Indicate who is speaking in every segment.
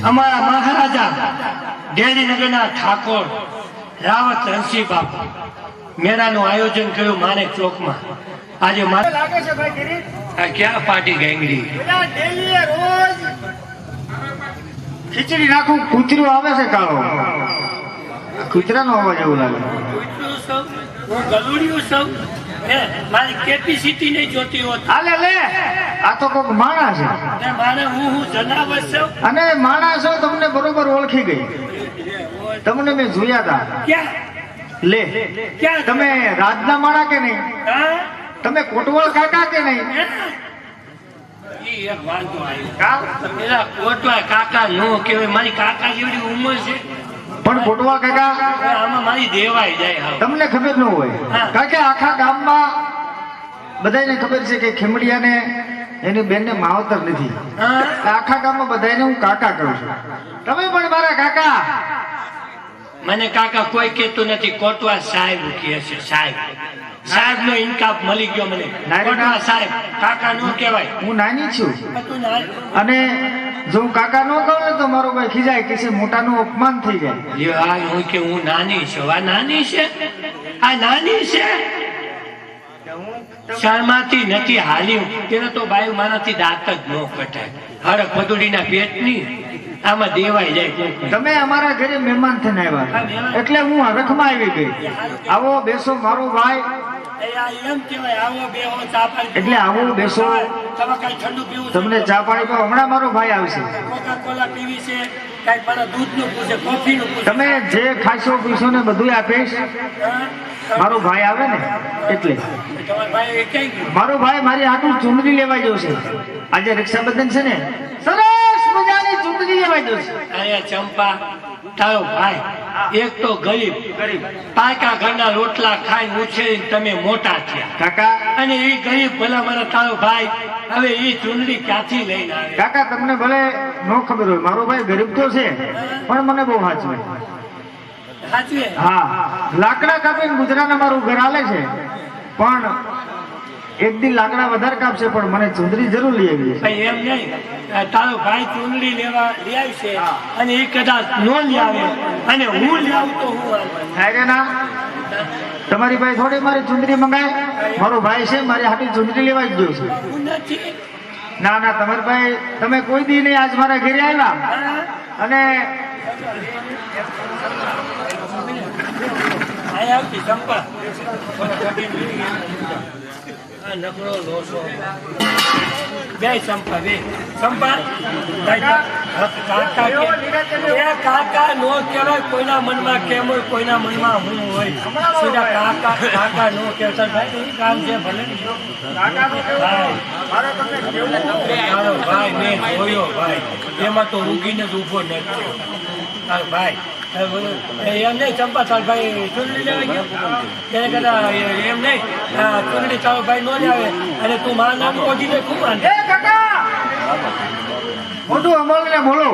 Speaker 1: અમારા મહારાજા ડેડીનગરના ઠાકોર રાવત રણસિંહ બાપુ મેળાનું આયોજન કર્યું માણેક ચોકમાં. આજે
Speaker 2: લાગે છે ભાઈ ગિરીશ?
Speaker 1: આ ક્યાં પાર્ટી ગેંગડી?
Speaker 2: પેલા ડેલીએ રોજ ખીચડી નાખું કૂતરું આવે છે કાળો. કૂતરાનો અવાજ એવું લાગે.
Speaker 1: હું ગલુડિયું સૌ મારી કેપેસિટી નહીં જોતી હોત.
Speaker 2: હાલે લે, આ તો કોક માણસ છે.
Speaker 1: મારે હું જનાવર છું.
Speaker 2: અને માણસ છો તમને બરોબર ઓળખી ગઈ. તમને મેં જોયા હતા.
Speaker 1: ક્યાં
Speaker 2: લે
Speaker 1: ક્યાં
Speaker 2: તમે રાજના માણા કે નહીં? તમે કોટવાળ કાકા કે નહીં?
Speaker 1: એક વાંધો આવ્યો. પેલા કોટવા કાકા નો કહેવાય. મારી કાકા જેવડી ઉંમર છે
Speaker 2: પણ કોટવાળ કાકા
Speaker 1: આમાં મારી દેવાઈ જાય.
Speaker 2: તમને ખબર ન હોય કારણ કે આખા ગામમાં બધાને ખબર છે કે ખેમડિયાને એની બેનને માવતર નથી. આખા ગામમાં બધાને હું કાકા કહું છું. તમે પણ મારા કાકા.
Speaker 1: મને કાકા કોઈ કહેતું નથી. કોટવા સાહેબ કહે છે. સાહેબ સાહેબ નો ઇનકામ મળી ગયો મને. કોટવા સાહેબ કાકા નો કહેવાય.
Speaker 2: હું નાની છું અને જો હું કાકા નો કહું ને તો મારો ભાઈ ખીજાય કે છે મોટાનું અપમાન થઈ જાય.
Speaker 1: હું કે હું નાની છું. આ નાની છે, આ નાની છે. શરમાતી નથી હાલ્યું. તેને તો બાયું મારાથી દાંત જ ન કટાય. હડક પદુડીના પેટની આમાં દેવાઈ જાય.
Speaker 2: તમે અમારા ઘરે મહેમાન થઈને આવ્યા એટલે હું હરખમાં આવી ગઈ. આવો બેસો મારો ભાઈ.
Speaker 1: એમ કેવાય આવો બેહો ચા પાણી.
Speaker 2: એટલે આવો બેસો,
Speaker 1: તમે કઈ ઠંડુ પીવું?
Speaker 2: તમને ચા પાણી તો હમણાં મારો ભાઈ આવશે.
Speaker 1: કોકા કોલા પીવી છે? કઈ મને દૂધનું પૂછે, કોફીનું પૂછે?
Speaker 2: તમે જે ખાશો પીશો ને બધું આપીશ. મારો ભાઈ આવે ને એટલે મારો ભાઈ મારી હાથું ચૂંટણી લેવા જશે. આજે રક્ષાબંધન છે ને, સરસ મજાની ચૂંટણી લેવા જશે.
Speaker 1: અહીંયા ચંપા તારો ભાઈ એક તો ગરીબ પાકા ઘરના રોટલા ખાઈ ઉછેરીને તમે મોટા થયા
Speaker 2: કાકા.
Speaker 1: અને એ ગરીબ ભલા મારા તારો ભાઈ હવે એ ચૂંટણી ક્યાંથી લઈને આવે?
Speaker 2: કાકા તમને ભલે ન ખબર હોય મારો ભાઈ ગરીબ તો છે પણ મને બહુ સાચવે. હા, લાકડા કાપીને ગુજરાતના મારું ઘર હાલે છે પણ એક દી લાકડા વધારે કાપશે પણ મને ચૂંદડી જરૂર લઈ આવી છે.
Speaker 1: એમ નહીં, તારો ભાઈ ચૂંદડી લેવા લઈ આવશે અને એ કદાચ નો લઈ આવે અને હું લઈ આવું તો હું
Speaker 2: થાય ના. તમારી ભાઈ થોડી મારી ચૂંદડી મંગાય. મારો ભાઈ છે મારી હાથી ચૂંદડી લેવા જ ગયો છે. ના ના, તમારી ભાઈ તમે કોઈ દી નહીં આજ મારા ઘરે આવ્યા અને
Speaker 1: ચંપા નકરો લોસો બે ચંપા બે ચંપા કાકા નો કહેવાય. કોઈના મનમાં કેમ હોય, કોઈના મનમાં હું હોય. સીધા કાકા કાકા નો કહેતા ભાઈ કામ છે ભલે. ભાઈ મેં જોયો ભાઈ એમાં તો ઉગીને જ ઉભો નથી ભાઈ. એમ નહીં ચંપા તાર ભાઈ ચૂંટણી લેવા ગયો તેને કદાચ એમ નહીં ચૂંટણી તારો ભાઈ નો આવે અને તું મારા નામ પહોંચીને ખૂબ
Speaker 2: મોટું અમલને બોલો.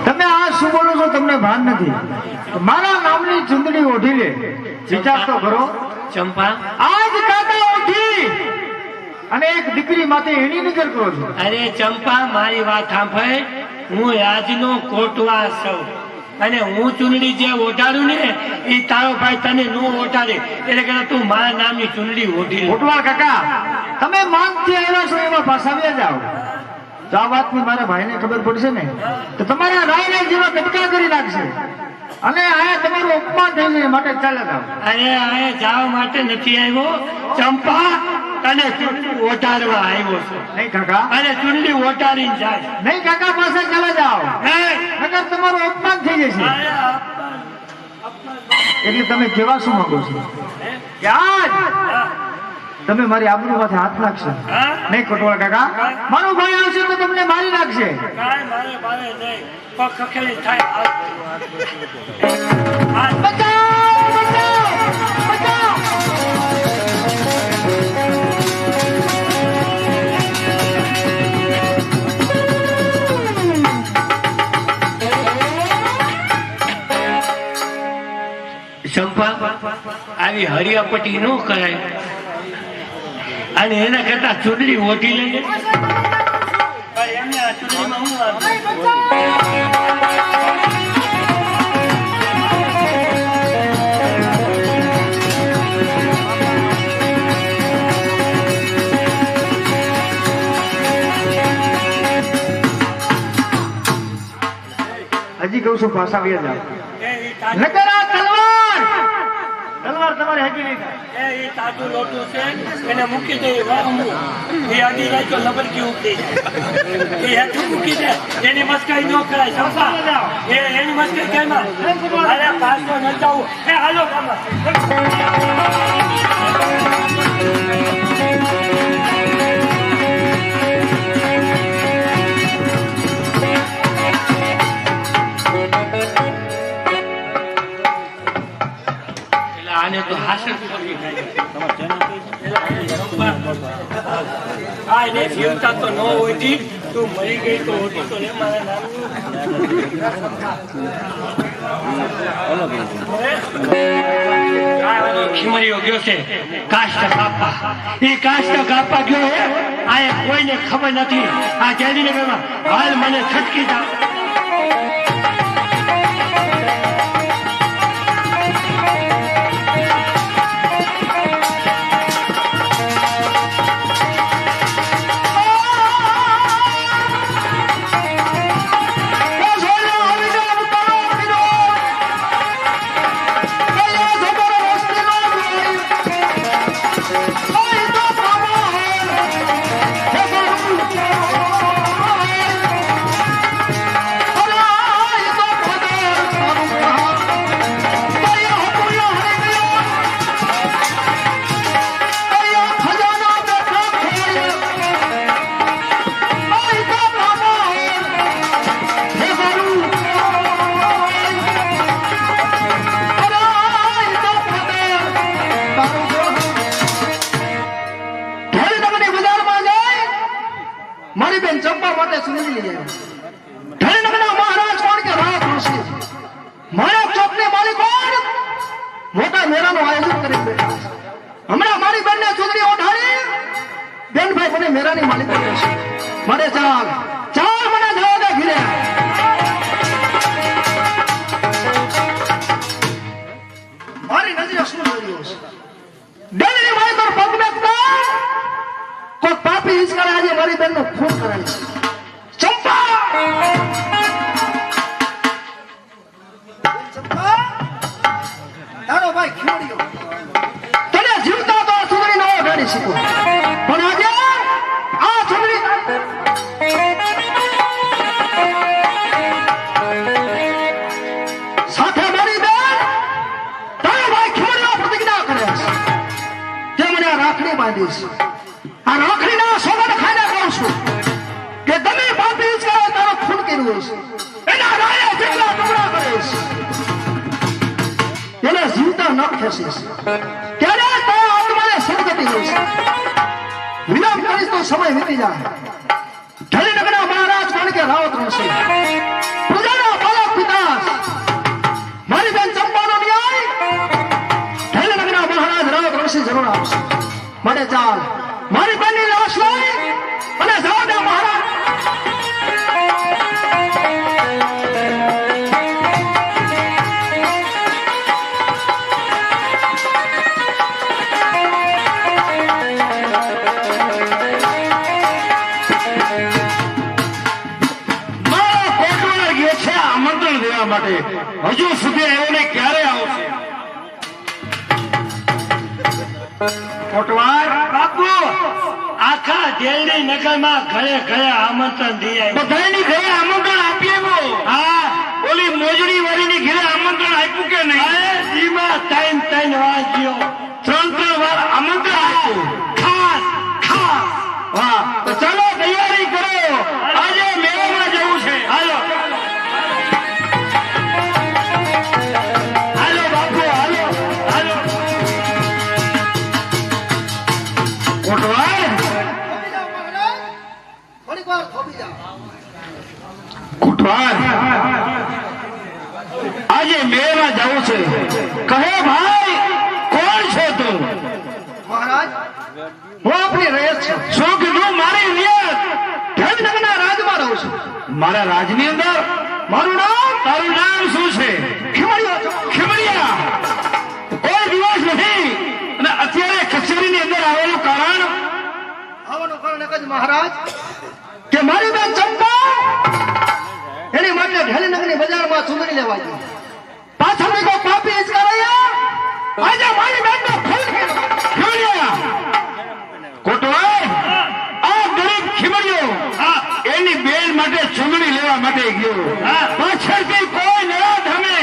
Speaker 2: તમે આ શું બોલો છો તમને ભાન નથી. મારા નામની ચૂંટણી ઓઢી લે. વિચાર તો કરો
Speaker 1: ચંપા.
Speaker 2: આજ કાકા ઓઢી અને એક દીકરી માટે એની નજર કરો છો.
Speaker 1: અરે ચંપા મારી વાત સાંભળ. હું રાજનો કોટવા છું અને હું ચૂંટણી જે ઓઢાડું ને એ તારો ભાઈ તને નો ઓઢાડે. એટલે કે તું મારા નામની ચૂંટણી ઓઢી.
Speaker 2: કોટવા કાકા તમે માંગથી આવ્યા છો એમાં પાછા જાઓ. તો આ વાતની મારા ભાઈને ખબર પડશે ને તો તમારા રાયને જેવા કટકા કરી નાખશે અને આયા તમારું અપમાન થઈ જાય માટે ચાલે જાઓ.
Speaker 1: અરે આ જવા માટે નથી આવ્યો ચંપા, તને ચૂંટણી ઓઢાડવા આવ્યો છું.
Speaker 2: નહીં કાકા,
Speaker 1: અને ચૂંટણી ઓઢાડીને જાય.
Speaker 2: નહીં કાકા, પાસે ચાલે જાઓ નકર તમારું અપમાન થઈ જશે. એટલે તમે કેવા શું માંગો છો કે આજ તમે મારી આબરૂ માથે હાથ નાખશો? નહીં કોટવાળ કાકા, મારો ભાઈ આવશે તો તમને મારી નાખશે.
Speaker 1: ચંપા આવી હરિયાપટ્ટી ન કરાય અને એના કરતા ચૂંટણી ઓઢી લઈએ. એમને આ ચૂંટણીમાં હું
Speaker 2: હજી કહું છું પાછા વ્યા જાવ
Speaker 1: એ તાજું
Speaker 2: નકર આ તલવાર તમારે હજી નહીં થાય.
Speaker 1: એ તાજું લોટું છે એને મૂકી દે વાહમું એ અડી જાય તો લબરકી ઉગતી જાય એ હેઠું મૂકી દે એની મસ્કાઈ ન કરાય સંપા એની મસ્કાઈ કેમાં અરે પાછો ન જાવું એ હાલો કામમાં આને તો હાસલ આ એને જીવતા તો ન હોય તું મરી ગઈ તો હોતી તો ને મારા નામ ખીમરીઓ ગયો છે કાષ્ટ કાપા ગયો હે આ કોઈને ખબર નથી આ ગાંધીનગરમાં હાલ મને છટકી જા સમય વીતી જાય ધણીનગરના મહારાજ કોણ કે રાવત ઋષિ પ્રજાના પાલક પિતા મારી બેન ચંપાનો ન્યાય ધણીનગરના મહારાજ રાવત ઋષિ જરૂર આપશે મને ચાલ મારી બેનની લાશ લઈ અને જાવના મહારાજ હજુ સુધી આવ્યો ને ક્યારે આવશે કોટવાર બાપુ આખા જેલની નગરમાં ઘરે ઘરે આમંત્રણ દિયા બધાની ઘરે આમંત્રણ આપીએ હા ઓલી મોજડી વાળીની ઘરે આમંત્રણ આપ્યું કે નહીં જીમાં ત્રણ વાગ્યો ત્રણ વાર આમંત્રણ આપ્યું ખાસ ખાસ વાહ તો ચાલો તૈયારી કરો આજે મેળામાં જવું છે હાલો આજે મેળામાં જવું છે કહે ભાઈ કોણ છો તું મહારાજ હું આપની રયત છું શું કીધું મારી નિયત ધનનગરના રાજમાં રહું છું મારા રાજની અંદર મારું નામ તારું નામ શું છે ખીમડિયા કોઈ દિવસ નહીં અને અત્યારે કચેરીની અંદર આવેલું કારણ આવવાનું કારણ એક જ મહારાજ કે મારી બેન ચંપા એની માટે ઢેલીનગરની બજારમાં
Speaker 3: લેવા દે. પાછળથી કોઈ પાપી હિચકા રહ્યા આજે મારી બેનનો ખૂન કર્યો.
Speaker 4: કોટવાલ આ ગરીબ ખીમડિયો એની બેન માટે ચૂંદડી લેવા માટે ગયો. પાછળથી કોઈ નરાધમે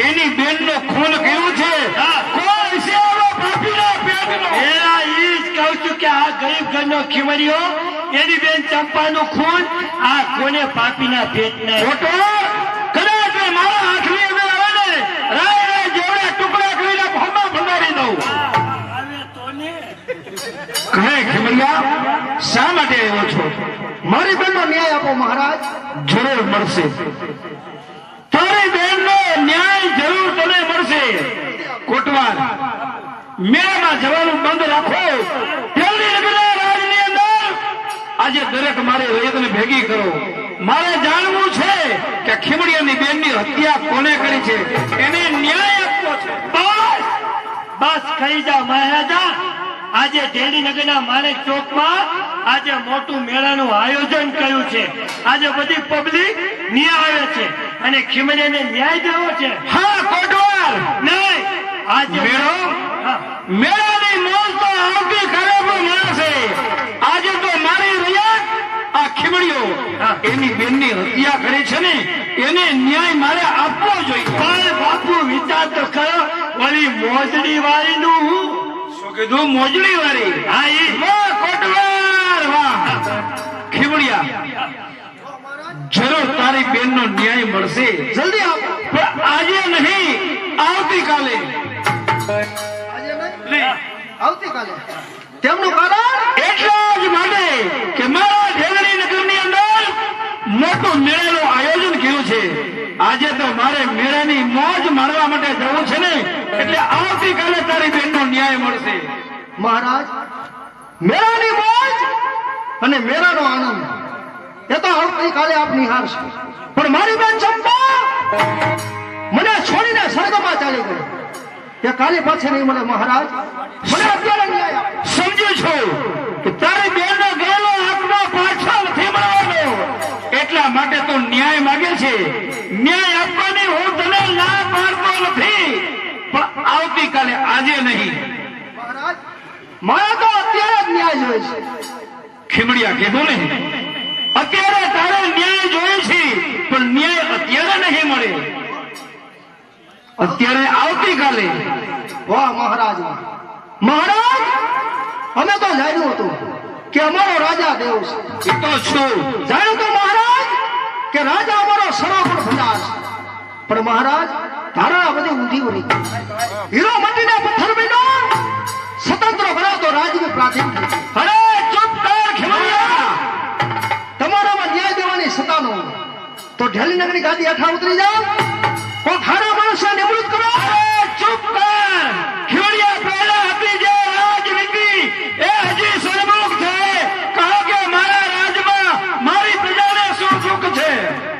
Speaker 4: એની બેનનો ખૂન કર્યું છે. કોઈ છે આવો પાપીના પેટનો?
Speaker 1: એલા ઈ જ કહું છું કે આ ગરીબ ઘરનો ખીમરિયો એની બેન ચંપાનું ખૂન આ કોને પાપીના પેટના.
Speaker 4: કોટવાલ કદાચ મારા હાથની અંદર આવે ને રાય રાય જેવડા ટુકડા કરીને ભોમાં ભંગારી દઉં. કહે ખીમડિયા શા માટે આવ્યો છો?
Speaker 3: મારી બેનનો ન્યાય આપો મહારાજ.
Speaker 4: જરૂર મળશે. તારી બેનનો ન્યાય જરૂર તને મળશે. કોટવાલ મેળામાં જવાનું બંધ રાખો. પેલી નગરના રાજની અંદર આજે દરેક મારી રયતને ભેગી કરો. મારે જાણવું છે કે ખીમડિયાની બેનની હત્યા કોને કરી છે, એને ન્યાય આપવો છે.
Speaker 1: બસ બસ કહી જા મહારાજા. આજે ઢેડીનગરના માણેક ચોકમાં આજે મોટું મેળાનું આયોજન કર્યું છે. આજે બધી પબ્લિક ન્યાય આવે છે અને ખીમડિયાને ન્યાય દેવો છે.
Speaker 4: હા કોટવાલ
Speaker 1: નહીં આજે
Speaker 4: મેળો
Speaker 1: હા.
Speaker 4: મેળાની મોજ તો આવતી કાલે પણ મળશે. આજે તો મારી રયત આ ખીમડિયો એની બેનની હત્યા કરી છે ને એને ન્યાય મારે આપવો જોઈએ.
Speaker 1: પણ બાપુ વિચાર તો કરો ઓલી મોજડી વાળીનું
Speaker 4: શું કીધું? મોજડી વાળી?
Speaker 1: હા ઈ
Speaker 4: વાહ કોટવાલ વાહ. ખીમડિયા જરૂર તારી બેનનો ન્યાય મળશે.
Speaker 3: જલ્દી આપો.
Speaker 4: પણ આજે નહીં, આવતીકાલે.
Speaker 3: આજે નહીં આવતીકાલે. તેમનું કારણ
Speaker 4: એટલા જ માટે કે મારા ઢેલડી નગરની અંદર મોટું મેળાનું આયોજન કર્યું છે. આજે તો મારે મેળાની મોજ માણવા માટે જવું છે ને એટલે આવતીકાલે તારી બેનનો ન્યાય મળશે.
Speaker 3: મહારાજ મેળાની મોજ અને મેળાનો આનંદ એ તો આવતીકાલે આપ નિહાળશો. પણ મારી બેન ચંપા મને છોડીને સ્વર્ગમાં ચાલી ગઈ. એ કાલે પાછી નહીં મળે મહારાજ. મને અત્યારે ન્યાય આપો.
Speaker 4: સમજુ છું કે તારી બેનનો ગયેલો આત્મા પાછો નથી મળવાનો એટલા માટે તું ન્યાય માંગે છે. ન્યાય આપવાની હું તને ના પાડતો નથી, પણ આવતીકાલે, આજે નહીં.
Speaker 3: મહારાજ મારે તો અત્યારે જ ન્યાય જોઈએ છે.
Speaker 4: ખીમડિયા કીધું ને અત્યારે તારે ન્યાય જોઈએ છે, પણ ન્યાય અત્યારે નહીં મળે. અત્યારે આવતીકાલે.
Speaker 3: વાહ મહારાજ વાહ. મહારાજ અમે તો જાણ્યું હતું કે અમારો રાજા દેવ છે.
Speaker 4: એ તો છું.
Speaker 3: જાણ્યું તો મહારાજ કે રાજા અમારો સર્વગુણ ભંડાર છે. પણ મહારાજ ધારણા બધી ઊંધી વળી ગઈ. હીરો માટીના પથ્થર બન્યો સ્વતંત્ર બનાવતો રાજવી પ્રાચીન.
Speaker 4: અરે ચૂપ કર ખીમડિયા.
Speaker 3: તમારામાં ન્યાય દેવાની સત્તા ન હોય તો ઢેલી નગરી ગાદી હેઠા ઉતરી જાઓ. કોઈ ખારા માણસને નિવૃત્ત કરો.
Speaker 4: અરે ચૂપ કર ખીમડિયા. પહેલા હતી જે રાજનીતિ એ હજી સન્મુખ છે. કહો કે મારા રાજમાં મારી પ્રજાને શું સુખ છે?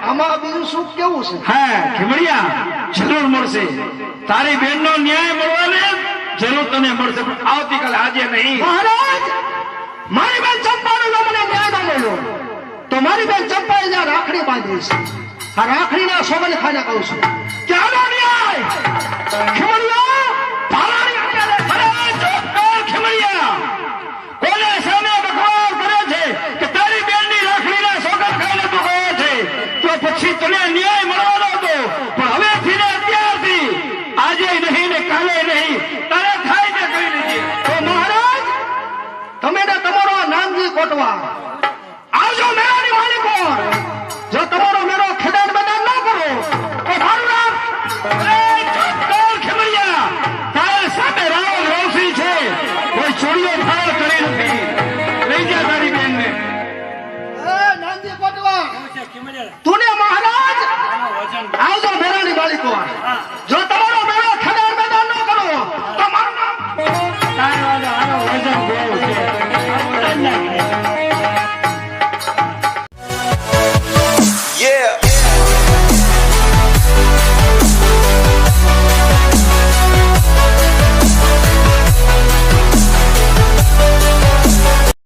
Speaker 3: આમાં બીજું સુખ કેવું છે?
Speaker 4: હા ખીમડિયા જરૂર મળશે. તારી બેનનો ન્યાય મળવાને જરૂર તને મળશે, પણ આવતીકાલે, આજે નહીં.
Speaker 3: મહારાજ મારી બેન ચંપાનો જો મને ન્યાય ન મળ્યો તો મારી બેન ચંપાએ જ્યાં રાખડી બાંધી છે આ રાખડીના સોગંદ ખાને કહું છું કે આનો ન્યાય ખીમડિયા ભાલાની હત્યા.
Speaker 4: અરે ચૂપ કર ખીમડિયા. કોને સામે બકવાસ કરે છે કે તારી બેનની રાખડીના સોગંદ ખાઈને તું ગયો છે તો પછી તને ન્યાય મળવાનો હતો, પણ હવેથી ને અત્યારથી, આજે નહીં ને કાલે નહીં, તારે થાય તે કરી લેજે.
Speaker 3: તો મહારાજ તમે ને તમારો આ નામજી કોટવા આવજો મેળાની માલિકો. જો તમારો મેળો ખેદાન બદાન ન કરો તો મારું નામ
Speaker 4: અરે ચૂપ કર ખીમડિયા. તારા સામે રાવ રોશી છે, કોઈ ચોરીઓ ફાળ કરી નથી. લઈ જા તારી બેનને.
Speaker 3: નામજી કોટવા
Speaker 1: શું છે ખીમડિયા?
Speaker 3: તું